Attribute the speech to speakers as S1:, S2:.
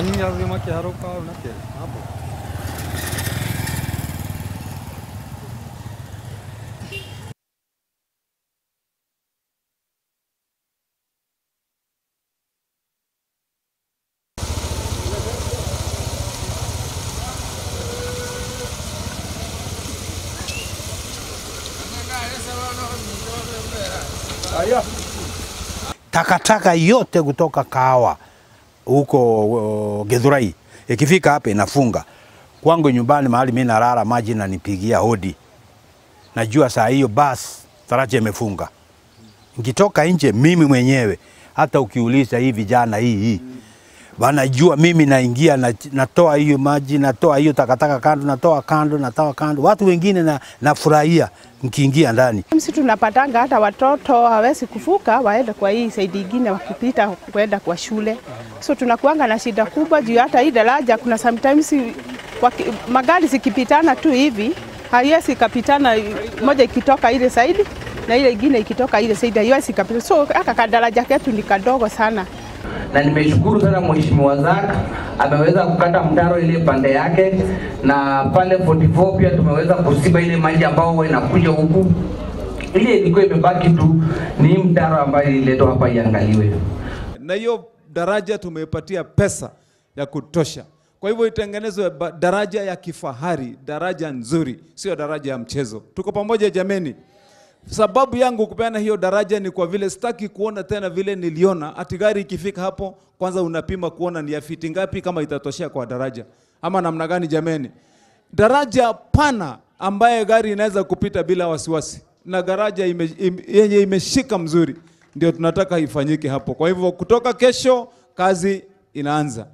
S1: Ani lazima kiharuka unake hapo.
S2: Takataka yote kutoka Kahawa huko Githurai ikifika hapa inafunga. Kwangu nyumbani mahali mimi nalala maji inanipigia hodi. Najua saa hiyo basi daraja imefunga. Nikitoka nje mimi mwenyewe hata ukiuliza hii vijana hii wanajua mimi naingia natoa hiyo maji, natoa hiyo takataka kando, natoa kando. Watu wengine nafurahia nikiingia ndani.
S3: Sisi tunapatanga hata watoto hawezi kuvuka waende kwa hii side nyingine wakipita kwenda kwa shule. So tunakuanga na shida kubwa juu hata hii daraja kuna sometimes magari zikipitana tu hivi haiwezi kapitana moja ikitoka ile side na ile nyingine ikitoka ile side haiwezi kapitana. So aka daraja ketu ni kadogo sana.
S4: Na nimeshukuru sana Mheshimiwa Zack ameweza kukata mtaro ile pande yake, na pale 44 pia tumeweza kusiba ile maji ambao inakuja huku. Ile ilikuwa imebaki tu ni mtaro ambayo iletwa hapa iangaliwe.
S5: Na hiyo daraja tumepatia pesa ya kutosha. Kwa hivyo itengenezwe daraja ya kifahari, daraja nzuri, sio daraja ya mchezo. Tuko pamoja jameni. Sababu yangu kupeana hiyo daraja ni kwa vile sitaki kuona tena vile niliona ati gari ikifika hapo kwanza unapima kuona ni ya fiti ngapi kama itatoshea kwa daraja ama namna gani jameni. Daraja pana ambaye gari inaweza kupita bila wasiwasi na daraja yenye imeshika mzuri ndio tunataka ifanyike hapo. Kwa hivyo kutoka kesho kazi inaanza.